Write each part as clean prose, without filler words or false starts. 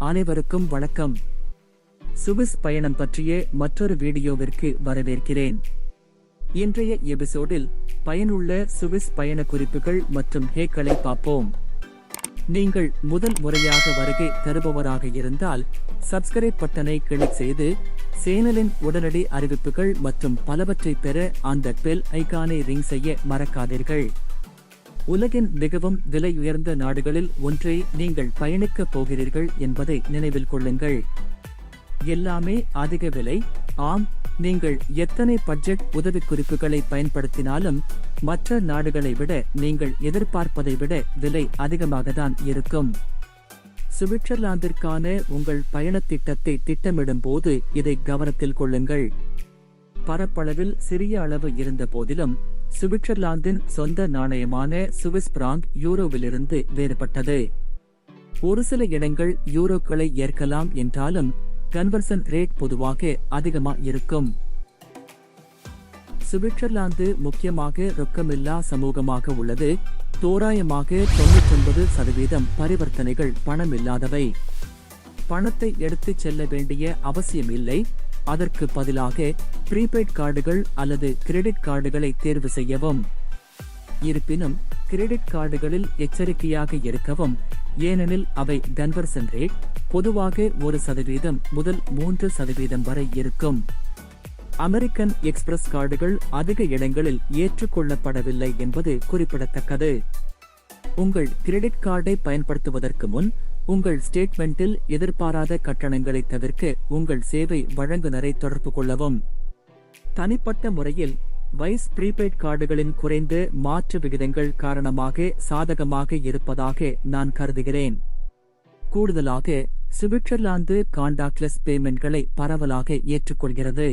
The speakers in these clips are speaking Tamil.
அனைவருக்கும் வணக்கம். சுவிஸ் பயணம் பற்றிய மற்றொரு வீடியோவிற்கு வரவேற்கிறேன். இன்றைய எபிசோடில் பயனுள்ள சுவிஸ் பயண குறிப்புகள் மற்றும் ஹேக்களை பார்ப்போம். நீங்கள் முதல் முறையாக வருகை தருபவராக இருந்தால் சப்ஸ்கிரைப் பட்டனை கிளிக் செய்து சேனலின் உடனடி அறிவிப்புகள் மற்றும் பலவற்றை பெற அந்த பெல் ஐகானை ரிங் செய்ய மறக்காதீர்கள். உலகின் மிகவும் விலை உயர்ந்த நாடுகளில் ஒன்றை நீங்கள் பயணிக்கப் போகிறீர்கள் என்பதை நினைவில் கொள்ளுங்கள். எல்லாமே அதிக விலை. ஆம், நீங்கள் எத்தனை பட்ஜெட் உதவிக்குறிப்புகளை பயன்படுத்தினாலும் மற்ற நாடுகளை விட நீங்கள் எதிர்பார்ப்பதை விட விலை அதிகமாகத்தான் இருக்கும். சுவிட்சர்லாந்திற்கான உங்கள் பயணத் திட்டத்தை திட்டமிடும் போது இதை கவனத்தில் கொள்ளுங்கள். பரப்பளவில் சிறிய அளவு இருந்த போதிலும் சுவிட்சர்லாந்தின் சொந்த நாணயமான சுவிஸ் பிராங்க் யூரோவிலிருந்து வேறுபட்டது. ஒரு சில இடங்கள் யூரோக்களை ஏற்கலாம் என்றாலும் கன்வர்சன் ரேட் பொதுவாக அதிகமாக இருக்கும். சுவிட்சர்லாந்து முக்கியமாக ரொக்கமில்லா சமூகமாக உள்ளது. தோராயமாக 99% பரிவர்த்தனைகள் பணமில்லாதவை. பணத்தை எடுத்துச் செல்ல வேண்டிய அவசியமில்லை. அதற்கு பதிலாக ப்ரீபெய்ட் கார்டுகள் அல்லது கிரெடிட் கார்டுகளை தேர்வு செய்யவும். இருப்பினும் கிரெடிட் கார்டுகளில் எச்சரிக்கையாக இருக்கவும், ஏனெனில் அவை கன்வர்சன் ரேட் பொதுவாக 1% முதல் 3% வரை இருக்கும். அமெரிக்கன் எக்ஸ்பிரஸ் கார்டுகள் அதிக இடங்களில் ஏற்றுக்கொள்ளப்படவில்லை என்பது குறிப்பிடத்தக்கது. உங்கள் கிரெடிட் கார்டை பயன்படுத்துவதற்கு முன் உங்கள் ஸ்டேட்மெண்டில் எதிர்பாராத கட்டணங்களை தவிர்க்க உங்கள் சேவை வழங்குநரை தொடர்பு கொள்ளவும். தனிப்பட்ட முறையில் வைஸ் ப்ரீபெய்ட் கார்டுகளின் குறைந்த மாற்று விகிதங்கள் காரணமாக சாதகமாக இருப்பதாக நான் கருதுகிறேன். கூடுதலாக சுவிட்சர்லாந்து கான்டாக்ட்லெஸ் பேமெண்ட்களை பரவலாக ஏற்றுக்கொள்கிறது.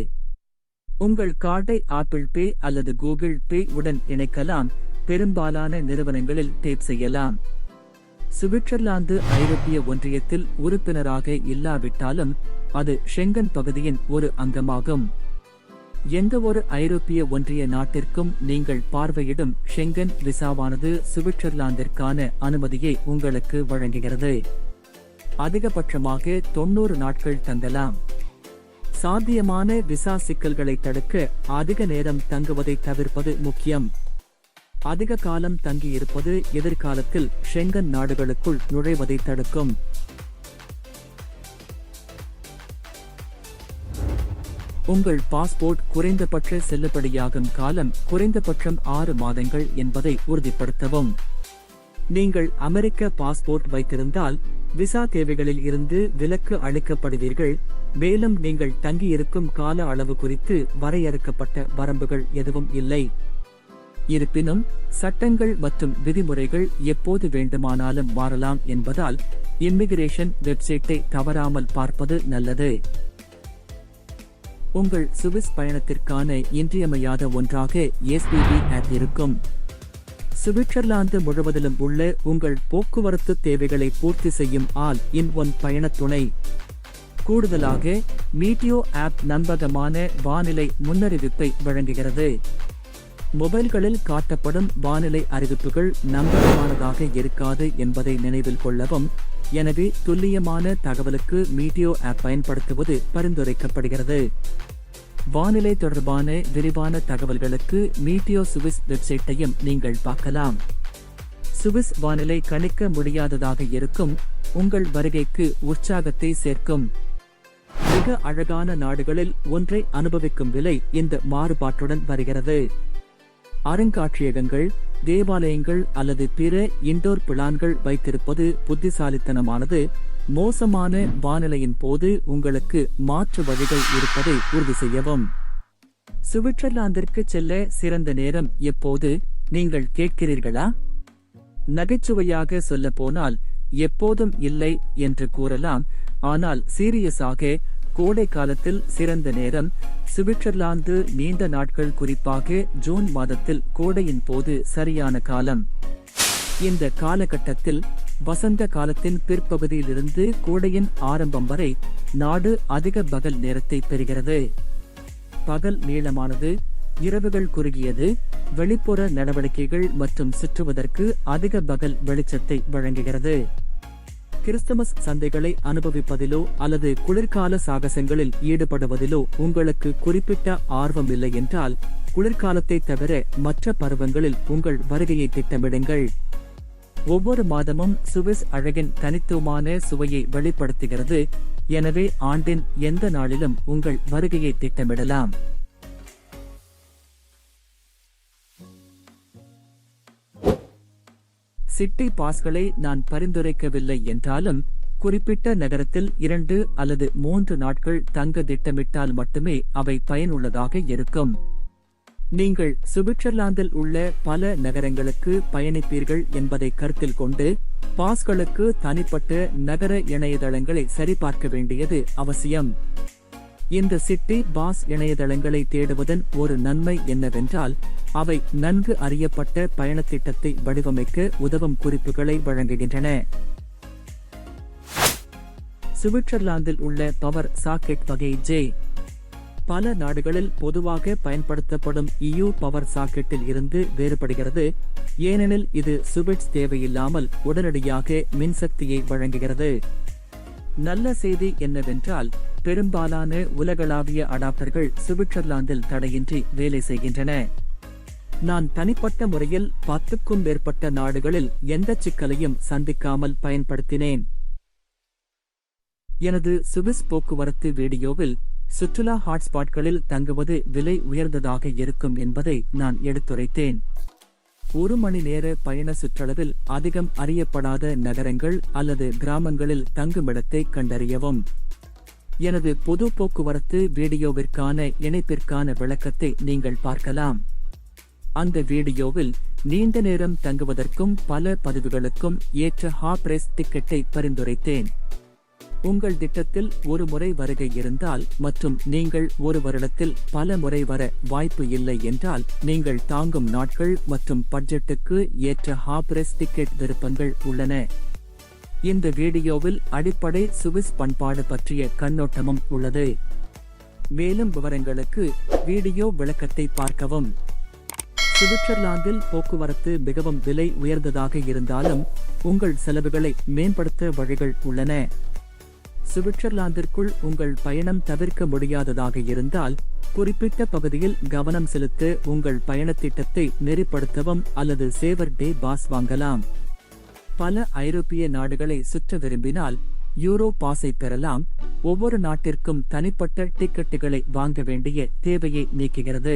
உங்கள் கார்டை ஆப்பிள் பே அல்லது கூகுள் பே உடன் இணைக்கலாம். பெரும்பாலான நிறுவனங்களில் டேப் செய்யலாம். சுவிட்சர்லாந்து ஐரோப்பிய ஒன்றியத்தில் உறுப்பினராக இல்லாவிட்டாலும் அது ஷெங்கன் பகுதியின் ஒரு அங்கமாகும். எந்த ஒரு ஐரோப்பிய ஒன்றிய நாட்டிற்கும் நீங்கள் பார்வையிடும் ஷெங்கன் விசாவானது சுவிட்சர்லாந்திற்கான அனுமதியை உங்களுக்கு வழங்குகிறது. அதிகபட்சமாக 90 நாட்கள் தங்கலாம். சாத்தியமான விசா சிக்கல்களை தடுக்க அதிக நேரம் தங்குவதை தவிர்ப்பது முக்கியம். அதிக காலம் தங்கியிருப்பது எதிர்காலத்தில் ஷெங்கன் நாடுகளுக்குள் நுழைவதை தடுக்கும். உங்கள் பாஸ்போர்ட் குறைந்தபட்ச செல்லுபடியாகும் காலம் குறைந்தபட்சம் 6 மாதங்கள் என்பதை உறுதிப்படுத்தவும். நீங்கள் அமெரிக்க பாஸ்போர்ட் வைத்திருந்தால் விசா தேவைகளில் இருந்து விலக்கு அளிக்கப்படுவீர்கள். மேலும் நீங்கள் தங்கியிருக்கும் கால அளவு குறித்து வரையறுக்கப்பட்ட வரம்புகள் எதுவும் இல்லை. இருப்பினும் சட்டங்கள் மற்றும் விதிமுறைகள் எப்போது வேண்டுமானாலும் மாறலாம் என்பதால் இமிகிரேஷன் வெப்சைட்டை தவறாமல் பார்ப்பது நல்லது. உங்கள் சுவிஸ் பயணத்திற்கான இன்றியமையாத ஒன்றாக SBB ஆப் இருக்கும். சுவிட்சர்லாந்து முழுவதிலும் உள்ள உங்கள் போக்குவரத்து தேவைகளை பூர்த்தி செய்யும் ஆல் இன் ஒன் பயணத் துணை. கூடுதலாக மீட்டியோ ஆப் நம்பகமான வானிலை முன்னறிவிப்பை வழங்குகிறது. மொபைல்களில் காட்டப்படும் வானிலை அறிவிப்புகள் நம்பகமானதாக இருக்காது என்பதை நினைவில் கொள்ளவும். எனவே துல்லியமான தகவலுக்கு மீட்டியோ ஆப் பயன்படுத்துவது பரிந்துரைக்கப்படுகிறது. வானிலை தொடர்பான விரிவான தகவல்களுக்கு மீட்டியோ சுவிஸ் வெப்சைட்டையும் நீங்கள் பார்க்கலாம். சுவிஸ் வானிலை கணிக்க முடியாததாக இருக்கும். உங்கள் வருகைக்கு உற்சாகத்தை சேர்க்கும். மிக அழகான நாடுகளில் ஒன்றை அனுபவிக்கும் விலை இந்த மாறுபாட்டுடன் வருகிறது. அருங்காட்சியகங்கள், தேவாலயங்கள் அல்லது பிற இன்டோர் பிளான்கள் வைத்திருப்பது புத்திசாலித்தனமானது. மோசமான வானிலையின் போது உங்களுக்கு மாற்று வழிகள் இருப்பதை உறுதி செய்யவும். சுவிட்சர்லாந்திற்கு செல்ல சிறந்த நேரம் எப்போது நீங்கள் கேட்கிறீர்களா? நகைச்சுவையாக சொல்ல போனால் எப்போதும் இல்லை என்று கூறலாம். ஆனால் சீரியஸாக கோடை காலத்தில் சிறந்த நேரம். சுவிட்சர்லாந்து நீண்ட நாட்கள், குறிப்பாக ஜூன் மாதத்தில் கோடையின் போது சரியான காலம். இந்த காலகட்டத்தில் வசந்த காலத்தின் பிற்பகுதியிலிருந்து கோடையின் ஆரம்பம் வரை நாடு அதிக பகல் நேரத்தை பெறுகிறது. பகல் நீளமானது, இரவுகள் குறுகியது. வெளிப்புற நடவடிக்கைகள் மற்றும் சுற்றுவதற்கு அதிக பகல் வெளிச்சத்தை வழங்குகிறது. கிறிஸ்துமஸ் சந்தைகளை அனுபவிப்பதிலோ அல்லது குளிர்கால சாகசங்களில் ஈடுபடுவதிலோ உங்களுக்கு குறிப்பிட்ட ஆர்வம் இல்லை என்றால் குளிர்காலத்தை தவிர மற்ற பருவங்களில் உங்கள் வருகையை திட்டமிடுங்கள். ஒவ்வொரு மாதமும் சுவிஸ் அழகின் தனித்துவமான சுவையை வெளிப்படுத்துகிறது. எனவே ஆண்டின் எந்த நாளிலும் உங்கள் வருகையை திட்டமிடலாம். சிட்டி பாஸ்களை நான் பரிந்துரைக்கவில்லை என்றாலும் குறிப்பிட்ட நகரத்தில் 2 அல்லது 3 நாட்கள் தங்க திட்டமிட்டால் மட்டுமே அவை பயனுள்ளதாக இருக்கும். நீங்கள் சுவிட்சர்லாந்தில் உள்ள பல நகரங்களுக்கு பயணிப்பீர்கள் என்பதை கருத்தில் கொண்டு பாஸ்களுக்கு தனிப்பட்ட நகர இணையதளங்களை சரிபார்க்க வேண்டியது அவசியம். இந்த சிட்டி பாஸ் இணையதளங்களை தேடுவதன் ஒரு நன்மை என்னவென்றால் அவை நன்கு அறியப்பட்ட பயணத்திட்டத்தை வடிவமைக்க உதவும் குறிப்புகளை வழங்குகின்றன. சுவிட்சர்லாந்தில் உள்ள பவர் சாக்கெட் வகை ஜே. பல நாடுகளில் பொதுவாக பயன்படுத்தப்படும் EU பவர் சாக்கெட்டில் இருந்து வேறுபடுகிறது, ஏனெனில் இது சுவிட்ச் தேவையில்லாமல் உடனடியாக மின்சக்தியை வழங்குகிறது. நல்ல செய்தி என்னவென்றால் பெரும்பாலான உலகளாவிய அடாப்டர்கள் சுவிட்சர்லாந்தில் தடையின்றி வேலை செய்கின்றன. நான் தனிப்பட்ட முறையில் 10க்கும் மேற்பட்ட நாடுகளில் எந்த சிக்கலையும் சந்திக்காமல் பயன்படுத்தினேன். எனது சுவிஸ் போக்குவரத்து வீடியோவில் சுற்றுலா ஹாட்ஸ்பாட்களில் தங்குவது விலை உயர்ந்ததாக இருக்கும் என்பதை நான் எடுத்துரைத்தேன். 1 மணி நேர பயண சுற்றளவில் அதிகம் அறியப்படாத நகரங்கள் அல்லது கிராமங்களில் தங்குமிடத்தை கண்டறியவும். எனது பொது போக்குவரத்து வீடியோவிற்கான இணைப்பிற்கான விளக்கத்தை நீங்கள் பார்க்கலாம். அந்த வீடியோவில் நீண்ட நேரம் தங்குவதற்கும் பல பதிவுகளுக்கும் ஏற்ற ஹாப்ரேஸ் டிக்கெட்டை பரிந்துரைத்தேன். உங்கள் திட்டத்தில் ஒரு முறை வருகை இருந்தால் மற்றும் நீங்கள் ஒரு வருடத்தில் பல முறை வர வாய்ப்பு இல்லை என்றால் நீங்கள் தாங்கும் நாட்கள் மற்றும் பட்ஜெட்டுக்கு ஏற்ற ஹாப்ரேஸ் டிக்கெட் விருப்பங்கள் உள்ளன. இந்த வீடியோவில் அடிப்படை சுவிஸ் பண்பாடு பற்றிய கண்ணோட்டமும் உள்ளது. மேலும் விவரங்களுக்கு வீடியோ விளக்கத்தை பார்க்கவும். சுவிட்சர்லாந்தில் போக்குவரத்து மிகவும் விலை உயர்ந்ததாக இருந்தாலும் உங்கள் செலவுகளை மேம்படுத்த வழிகள் உள்ளன. சுவிட்சர்லாந்திற்குள் உங்கள் பயணம் தவிர்க்க முடியாததாக இருந்தால் குறிப்பிட்ட பகுதியில் கவனம் செலுத்த உங்கள் பயணத்திட்டத்தை நெறிப்படுத்தவும் அல்லது சேவர் டே பாஸ் வாங்கலாம். பல ஐரோப்பிய நாடுகளை சுற்ற விரும்பினால் யூரோ பாஸை பெறலாம். ஒவ்வொரு நாட்டிற்கும் தனிப்பட்ட டிக்கெட்டுகளை வாங்க வேண்டிய தேவையை நீக்குகிறது.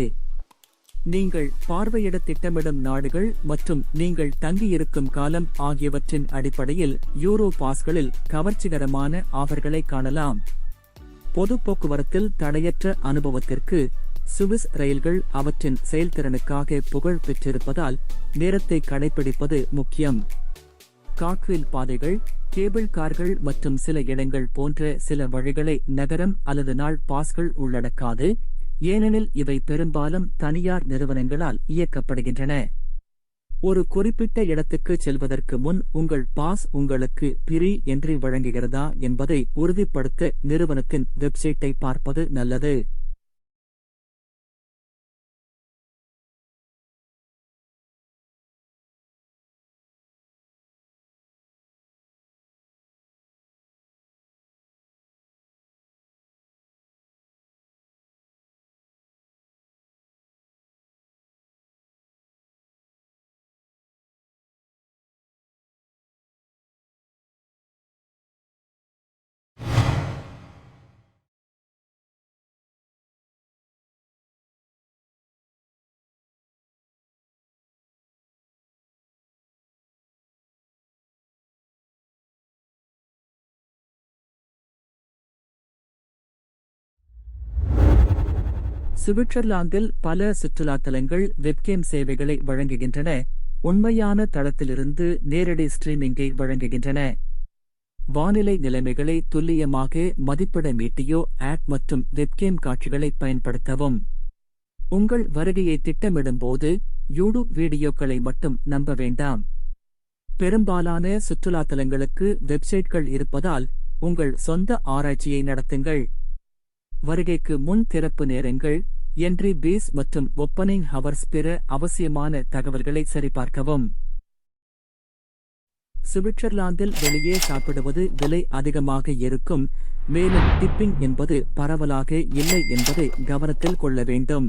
நீங்கள் பார்வையிட திட்டமிடும் நாடுகள் மற்றும் நீங்கள் தங்கியிருக்கும் காலம் ஆகியவற்றின் அடிப்படையில் யூரோ பாஸ்களில் கவர்ச்சிகரமான ஆஃபர்களை காணலாம். பொது போக்குவரத்தில் தடையற்ற அனுபவத்திற்கு சுவிஸ் ரயில்கள் அவற்றின் செயல்திறனுக்காக புகழ் பெற்றிருப்பதால் நேரத்தை கடைபிடிப்பது முக்கியம். காக்வில் பாதைகள், கேபிள் கார்கள் மற்றும் சில இடங்கள் போன்ற சில வழிகளை நகரம் அல்லது நாள் பாஸ்கள் உள்ளடக்காது, ஏனெனில் இவை பெரும்பாலும் தனியார் நிறுவனங்களால் இயக்கப்படுகின்றன. ஒரு குறிப்பிட்ட இடத்துக்கு செல்வதற்கு முன் உங்கள் பாஸ் உங்களுக்கு பிரீ என்ட்ரி வழங்குகிறதா என்பதை உறுதிப்படுத்த நிறுவனத்தின் வெப்சைட்டை பார்ப்பது நல்லது. சுவிட்சர்லாந்தில் பல சுற்றுலாத்தலங்கள் வெப்கேம் சேவைகளை வழங்குகின்றன, உண்மையான தளத்திலிருந்து நேரடி ஸ்ட்ரீமிங்கை வழங்குகின்றன. வானிலை நிலைமைகளை துல்லியமாக மதிப்பிட மீட்டியோ ஆப் மற்றும் வெப்கேம் காட்சிகளை பயன்படுத்தவும். உங்கள் வருகையை திட்டமிடும்போது யூடியூப் வீடியோக்களை மட்டும் நம்ப வேண்டாம். பெரும்பாலான சுற்றுலாத்தலங்களுக்கு வெப்சைட்கள் இருப்பதால் உங்கள் சொந்த ஆராய்ச்சியை நடத்துங்கள். வருகைக்கு முன் திறப்பு நேரங்கள், என்ட்ரி பீஸ் மற்றும் ஓப்பனிங் ஹவர்ஸ் பிற அவசியமான தகவல்களை சரிபார்க்கவும். சுவிட்சர்லாந்தில் வெளியே சாப்பிடுவது விலை அதிகமாக இருக்கும், மேலும் டிப்பிங் என்பது பரவலாக இல்லை என்பதை கவனத்தில் கொள்ள வேண்டும்.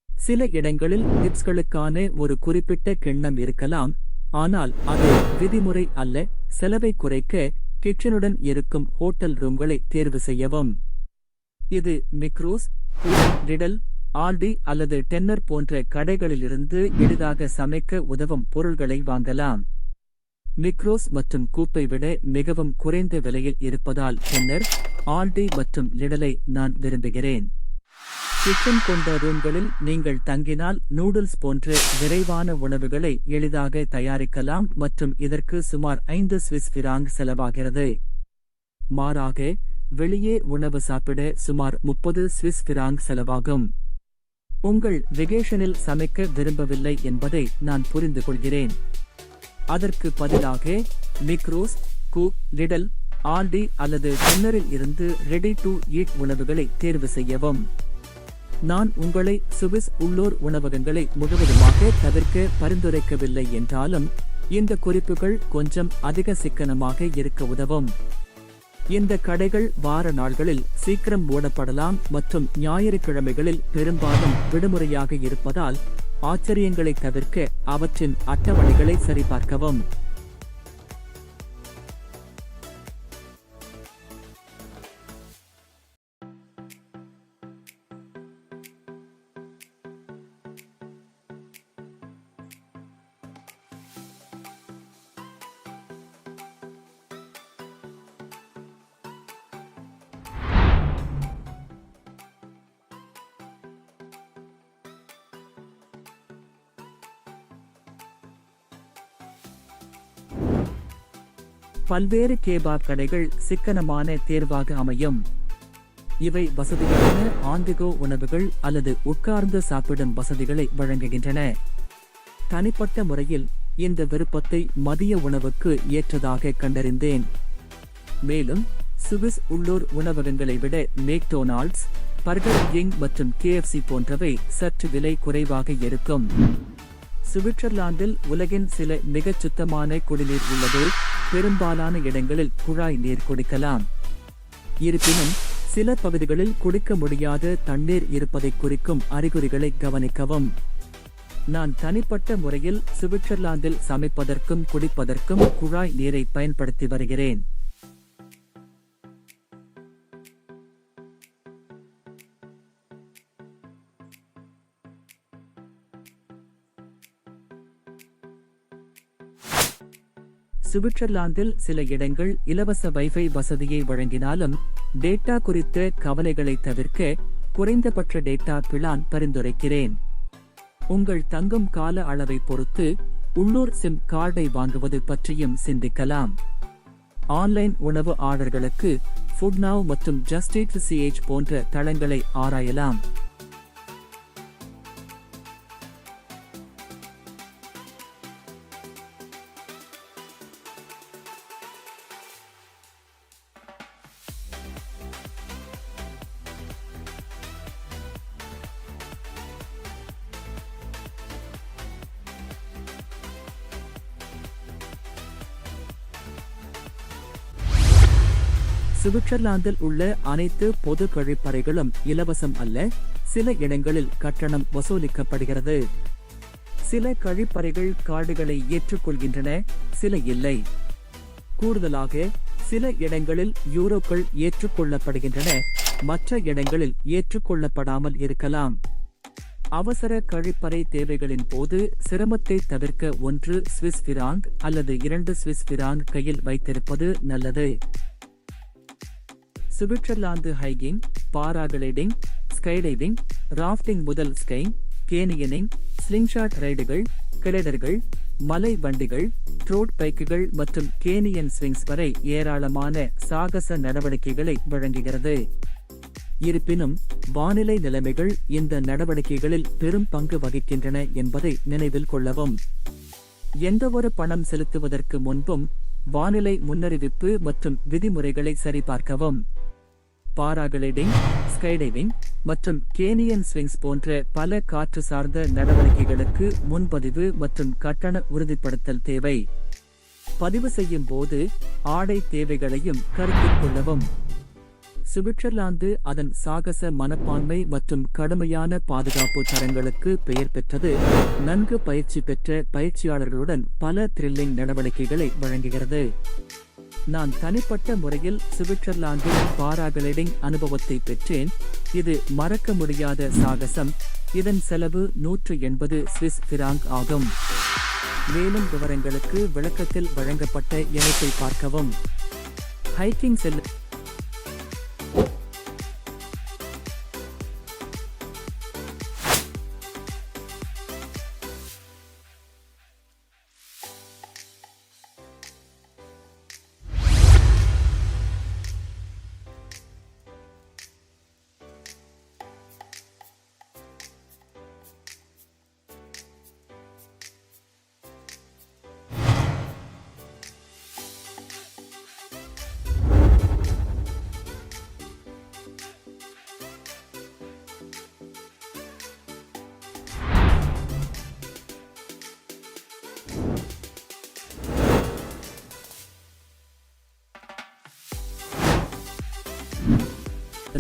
சில இடங்களில் டிப்ஸ்களுக்கான ஒரு குறிப்பிட்ட கிண்ணம் இருக்கலாம், ஆனால் அது விதிமுறை அல்ல. செலவை குறைக்க கிச்சனுடன் இருக்கும் ஹோட்டல் ரூம்களை தேர்வு செய்யவும். இது மிக்ரோஸ், லிடல், ஆல்டி அல்லது டென்னர் போன்ற கடைகளிலிருந்து எளிதாக சமைக்க உதவும் பொருள்களை வாங்கலாம். மிக்ரோஸ் மற்றும் கூப்பை விட மிகவும் குறைந்த விலையில் இருப்பதால் டென்னர், ஆல்டி மற்றும் லிடலை நான் விரும்புகிறேன். கிச்சன் கொண்ட ரூம்களில் நீங்கள் தங்கினால் நூடுல்ஸ் போன்ற விரைவான உணவுகளை எளிதாக தயாரிக்கலாம் மற்றும் இதற்கு சுமார் 5 சுவிஸ் ஃபிராங்க் செலவாகிறது. மாறாக, வெளியே உணவு சாப்பிட சுமார் 30 சுவிஸ் ஃபிராங்க் செலவாகும். உங்கள் வெகேஷனில் சமைக்க விரும்பவில்லை என்பதை நான் புரிந்து கொள்கிறேன். அதற்கு பதிலாக மிக்ரோஸ், கூப், லிடல், ஆல்டி அல்லது டென்னரில் இருந்து ரெடி டு ஈட் உணவுகளை தேர்வு செய்யவும். நான் உங்களை சுவிஸ் உள்ளூர் உணவகங்களை முழுவதுமாக தவிர்க்க பரிந்துரைக்கவில்லை என்றாலும், இந்த குறிப்புகள் கொஞ்சம் அதிக சிக்கனமாக இருக்க உதவும். இந்த கடைகள் வார நாள்களில் சீக்கிரம் மூடப்படலாம் மற்றும் ஞாயிற்றுக்கிழமைகளில் பெரும்பாலும் விடுமுறையாக இருப்பதால் ஆச்சரியங்களை தவிர்க்க அவற்றின் அட்டவணைகளை சரிபார்க்கவும். பல்வேறு கேபாப் கடைகள் சிக்கனமான தேர்வாக அமையும். இவை வசதியான ஆந்திகோ உணவுகள் அல்லது உட்கார்ந்து சாப்பிடும் வசதிகளை வழங்குகின்றன. தனிப்பட்ட முறையில் இந்த விருப்பத்தை மதிய உணவுக்கு ஏற்றதாக கண்டறிந்தேன். மேலும் சுவிஸ் உள்ளூர் உணவகங்களை விட மேக்டொனால்ட்ஸ், பர்கர் கிங் மற்றும் KFC போன்றவை சற்று விலை குறைவாக இருக்கும். சுவிட்சர்லாந்தில் உலகின் சில மிகச் சுத்தமான குடிநீர் உள்ளது. பெரும்பாலான இடங்களில் குழாய் நீர் குடிக்கலாம். இருப்பினும் சில பகுதிகளில் குடிக்க முடியாத தண்ணீர் இருப்பதை குறிக்கும் அறிகுறிகளை கவனிக்கவும். நான் தனிப்பட்ட முறையில் சுவிட்சர்லாந்தில் சமைப்பதற்கும் குடிப்பதற்கும் குழாய் நீரை பயன்படுத்தி வருகிறேன். சுவிட்சர்லாந்தில் சில இடங்கள் இலவச வைஃபை வசதியை வழங்கினாலும், டேட்டா குறித்த கவலைகளை தவிர்க்க குறைந்தபட்ச டேட்டா பிளான் பரிந்துரைக்கிறேன். உங்கள் தங்கும் கால அளவை பொறுத்து உள்ளூர் சிம் கார்டை வாங்குவது பற்றியும் சிந்திக்கலாம். ஆன்லைன் உணவு ஆர்டர்களுக்கு ஃபுட்நவ் மற்றும் ஜஸ்ட் ஈட் CH போன்ற தளங்களை ஆராயலாம். சுவிட்சர்லாந்தில் உள்ள அனைத்து பொது கழிப்பறைகளும் இலவசம் அல்ல. சில இடங்களில் கட்டணம் வசூலிக்கப்படுகிறது. சில கழிப்பறைகள் கார்டுகளை ஏற்றுக்கொள்கின்றன, சில இல்லை. கூடுதலாக, சில இடங்களில் யூரோக்கள் ஏற்றுக்கொள்ளப்படுகின்றன, மற்ற இடங்களில் ஏற்றுக்கொள்ளப்படாமல் இருக்கலாம். அவசர கழிப்பறை தேவைகளின் போது சிரமத்தை தவிர்க்க 1 சுவிஸ் ஃபிராங்க் அல்லது 2 சுவிஸ் ஃபிராங்க் கையில் வைத்திருப்பது நல்லது. Switzerland hiking, paragliding, skydiving, rafting முதல் ஸ்கைங், கேனியனிங், ஸ்லிங்ஷாட் ரைடுகள், கிளைடர்கள், மலை வண்டிகள், ட்ரோட் பைக்குகள் மற்றும் கேனியன் ஸ்விங்ஸ் வரை ஏராளமான சாகச நடவடிக்கைகளை வழங்குகிறது. இருப்பினும் வானிலை நிலைமைகள் இந்த நடவடிக்கைகளில் பெரும் பங்கு வகிக்கின்றன என்பதை நினைவில் கொள்ளவும். எந்தவொரு பணம் செலுத்துவதற்கு முன்பும் வானிலை முன்னறிவிப்பு மற்றும் விதிமுறைகளை சரிபார்க்கவும். பாராகிளைடிங், ஸ்கைடைவிங் மற்றும் கேனியன் ஸ்விங்ஸ் போன்ற பல காற்று சார்ந்த நடவடிக்கைகளுக்கு முன்பதிவு மற்றும் கட்டண உறுதிப்படுத்தல் தேவை. பதிவு செய்யும் போது ஆடை தேவைகளையும் கருத்தில் கொள்ளவும். சுவிட்சர்லாந்து அதன் சாகச மனப்பான்மை மற்றும் கடுமையான பாதுகாப்பு தரங்களுக்கு பெயர் பெற்றது. நன்கு பயிற்சி பெற்ற பயிற்சியாளர்களுடன் பல த்ரில்லிங் நடவடிக்கைகளை வழங்குகிறது. நான் தனிப்பட்ட முறையில் சுவிட்சர்லாந்தில் பாராகிளைடிங் அனுபவத்தை பெற்றேன். இது மறக்க முடியாத சாகசம். இதன் செலவு 180 சுவிஸ் ஃபிராங்க் ஆகும். மேலும் விவரங்களுக்கு விளக்கத்தில் வழங்கப்பட்ட இணைப்பை பார்க்கவும். ஹைக்கிங் செல்ல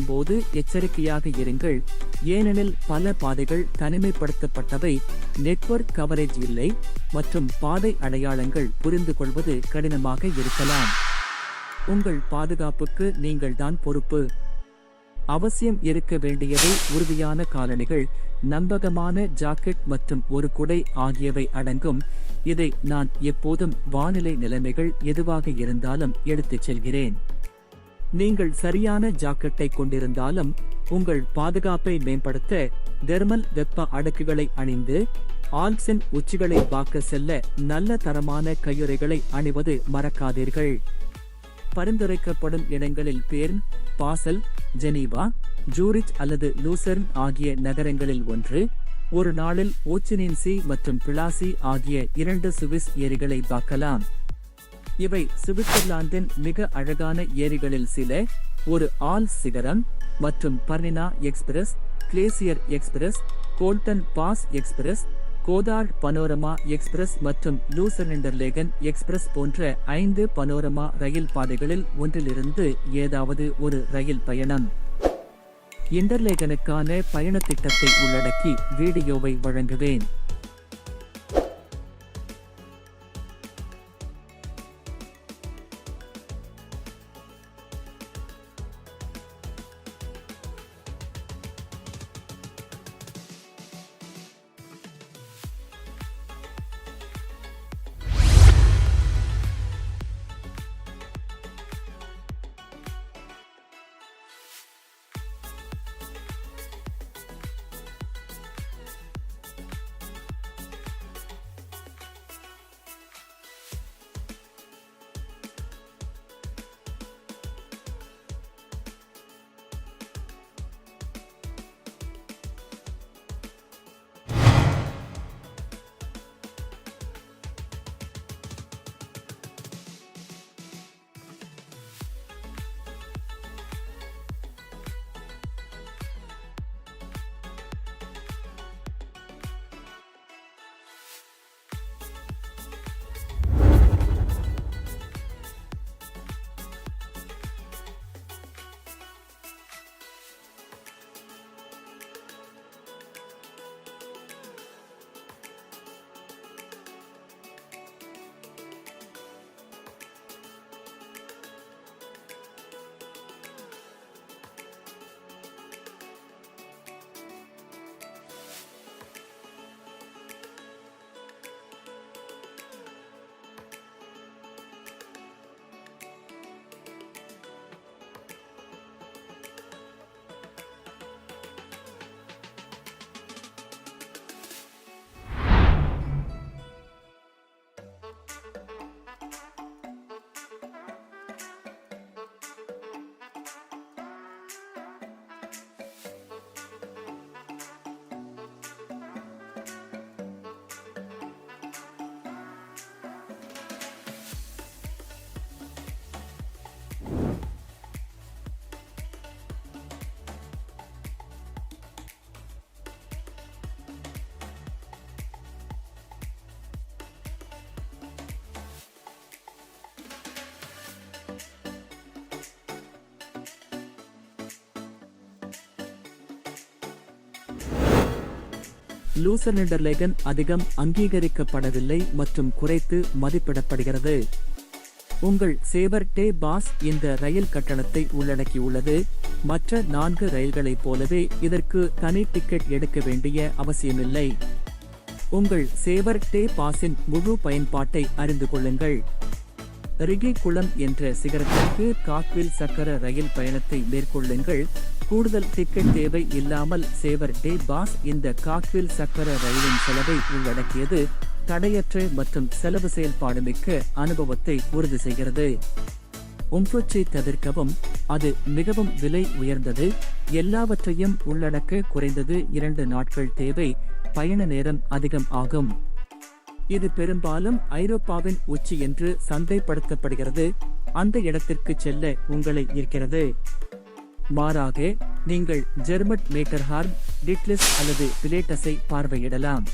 போது எச்சரிக்கையாக இருங்கள், ஏனெனில் பல பாதைகள் தனிமைப்படுத்தப்பட்டவை, நெட்வொர்க் கவரேஜ் இல்லை மற்றும் பாதை அடையாளங்கள் புரிந்து கொள்வது கடினமாக இருக்கலாம். உங்கள் பாதுகாப்புக்கு நீங்கள்தான் பொறுப்பு. அவசியம் இருக்க வேண்டியவை உறுதியான காலணிகள், நம்பகமான ஜாக்கெட் மற்றும் ஒரு குடை ஆகியவை அடங்கும். இதை நான் எப்போதும் வானிலை நிலைமைகள் எதுவாக இருந்தாலும் எடுத்துச் செல்கிறேன். நீங்கள் சரியான ஜாக்கெட்டை கொண்டிருந்தாலும் உங்கள் பாதுகாப்பை மேம்படுத்த தெர்மல் வெப்ப அடுக்குகளை அணிந்து ஆல்ப்ஸின் உச்சிகளை பார்க்க செல்ல நல்ல தரமான கையுறைகளை அணிவது மறக்காதீர்கள். பரிந்துரைக்கப்படும் இடங்களில் பேர்ன், பாசல், ஜெனீவா, ஜூரிச் அல்லது லூசர்ன் ஆகிய நகரங்களில் ஒன்று. ஒரு நாளில் ஓச்சினின்சி மற்றும் பிளாசி ஆகிய 2 சுவிஸ் ஏரிகளை பார்க்கலாம். இவை சுவிட்சர்லாந்தின் மிக அழகான ஏரிகளில் சில. ஒரு ஆல்ஸ் சிகரம் மற்றும் Bernina Express, Glacier Express, Golden Pass Express, Gotthard Panorama Express மற்றும் லூசர்னிண்டர்லேகன் எக்ஸ்பிரஸ் போன்ற 5 பனோரமா ரயில் பாதைகளில் ஒன்றிலிருந்து ஏதாவது ஒரு ரயில் பயணம். இண்டர்லேகனுக்கான பயண திட்டத்தை உள்ளடக்கி வீடியோவை வழங்குவேன். லூசர்னிடர்லேகன் அதிகம் அங்கீகரிக்கப்படவில்லை மற்றும் குறைத்து மதிப்பிடப்படுகிறது. உங்கள் சேவர் டே பாஸ் இந்த ரயில் கட்டணத்தை உள்ளடக்கியுள்ளது. மற்ற 4 ரயில்களைப் போலவே இதற்கு தனி டிக்கெட் எடுக்க வேண்டிய அவசியமில்லை. உங்கள் சேவர் டே பாஸின் முழு பயன்பாட்டை அறிந்து கொள்ளுங்கள். ரிகி குளம் என்ற சிகரத்திற்கு காக்வில் சக்கர ரயில் பயணத்தை மேற்கொள்ளுங்கள். கூடுதல் டிக்கெட் தேவை இல்லாமல் சேவர் டே பாஸ் இந்த காக்வில் சக்கர ரயிலின் செலவை உள்ளடக்கியது. தடையற்ற மற்றும் செலவு செயல்பாடு மிக்க அனுபவத்தை உறுதி செய்கிறது. உம்புச்சை தவிர்க்கவும், அது மிகவும் விலை உயர்ந்தது. எல்லாவற்றையும் உள்ளடக்க குறைந்தது 2 நாட்கள் தேவை. பயண நேரம் அதிகம் ஆகும். இது பெரும்பாலும் ஐரோப்பாவின் உச்சி என்று சந்தைப்படுத்தப்படுகிறது. அந்த இடத்திற்கு செல்ல உங்களை ஈர்க்கிறது. மாறாக, நீங்கள் ஜெர்மட் மேட்டர்ஹார்ன், டிட்லிஸ் அல்லது பிலேட்டஸை பார்வையிடலாம்.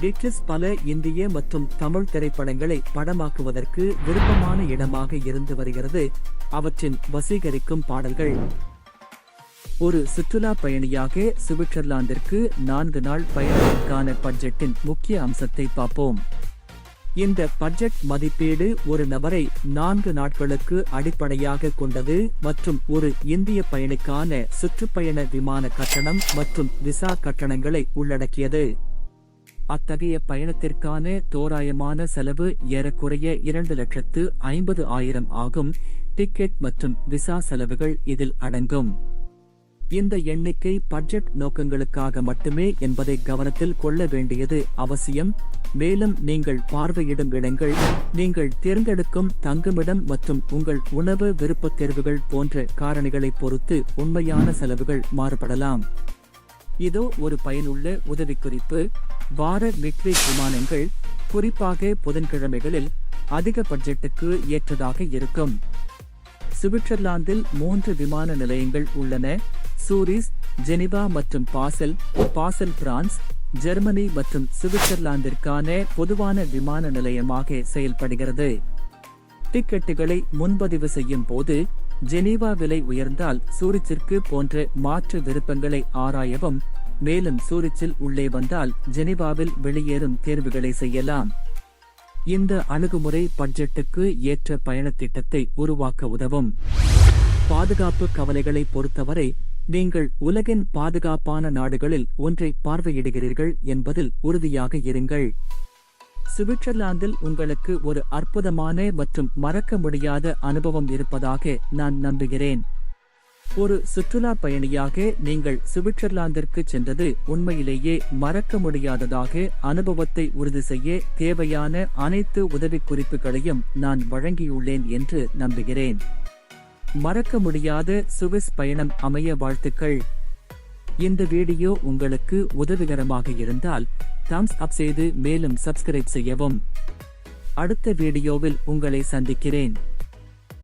டிட்லிஸ் பல இந்திய மற்றும் தமிழ் திரைப்படங்களை படமாக்குவதற்கு விருப்பமான இடமாக இருந்து வருகிறது. அவற்றின் வசீகரிக்கும் பாடல்கள். ஒரு சுற்றுலா பயணியாக சுவிட்சர்லாந்திற்கு 4 நாள் பயணத்திற்கான பட்ஜெட்டின் முக்கிய அம்சத்தை பார்ப்போம். இந்த பட்ஜெட் மதிப்பீடு ஒரு நபரை 4 நாட்களுக்கு அடிப்படையாக கொண்டது மற்றும் ஒரு இந்திய பயணிக்கான சுற்றுப்பயண விமான கட்டணம் மற்றும் விசா கட்டணங்களை உள்ளடக்கியது. அத்தகைய பயணத்திற்கான தோராயமான செலவு ஏறக்குறைய 2,50,000 ஆகும். டிக்கெட் மற்றும் விசா செலவுகள் இதில் அடங்கும். இந்த எண்ணிக்கை பட்ஜெட் நோக்கங்களுக்காக மட்டுமே என்பதை கவனத்தில் கொள்ள வேண்டியது அவசியம். மேலும் நீங்கள் பார்வையிடும் இடங்கள், நீங்கள் தேர்ந்தெடுக்கும் தங்குமிடம் மற்றும் உங்கள் உணவு விருப்பத் தேர்வுகள் போன்ற காரணிகளை பொறுத்து உண்மையான செலவுகள் மாறுபடலாம். இதோ ஒரு பயனுள்ள உதவிக்குறிப்பு. வார மிட்வீக் விமானங்கள், குறிப்பாக புதன்கிழமைகளில், அதிக பட்ஜெட்டுக்கு ஏற்றதாக இருக்கும். சுவிட்சர்லாந்தில் 3 விமான நிலையங்கள் உள்ளன. சூரிஸ், ஜெனிவா மற்றும் பாசல். பாசல் பிரான்ஸ், ஜெர்மனி மற்றும் சுவிட்சர்லாந்திற்கான பொதுவான விமான நிலையமாக செயல்படுகிறது. டிக்கெட்டுகளை முன்பதிவு செய்யும் போது ஜெனீவா விலை உயர்ந்தால் சூரிச்சிற்கு போன்ற மாற்று விருப்பங்களை ஆராயவும். மேலும் சூரிச்சில் உள்ளே வந்தால் ஜெனீவாவில் வெளியேறும் தேர்வுகளை செய்யலாம். இந்த அணுகுமுறை பட்ஜெட்டுக்கு ஏற்ற பயணத் திட்டத்தை உருவாக்க உதவும். பாதுகாப்பு கவலைகளை பொறுத்தவரை, நீங்கள் உலகின் பாதுகாப்பான நாடுகளில் ஒன்றை பார்வையிடுகிறீர்கள் என்பதில் உறுதியாக இருங்கள். சுவிட்சர்லாந்தில் உங்களுக்கு ஒரு அற்புதமான மற்றும் மறக்க முடியாத அனுபவம் இருப்பதாக நான் நம்புகிறேன். ஒரு சுற்றுலா பயணியாக நீங்கள் சுவிட்சர்லாந்திற்கு சென்றது உண்மையிலேயே மறக்க முடியாததாக அனுபவத்தை உறுதி செய்ய தேவையான அனைத்து உதவிக்குறிப்புகளையும் நான் வழங்கியுள்ளேன் என்று நம்புகிறேன். மறக்க முடியாத சுவிஸ் பயணம் அமைய வாழ்த்துக்கள். இந்த வீடியோ உங்களுக்கு உதவிகரமாக இருந்தால் தம்ஸ் அப் செய்து மேலும் சப்ஸ்கிரைப் செய்யவும். அடுத்த வீடியோவில் உங்களை சந்திக்கிறேன்.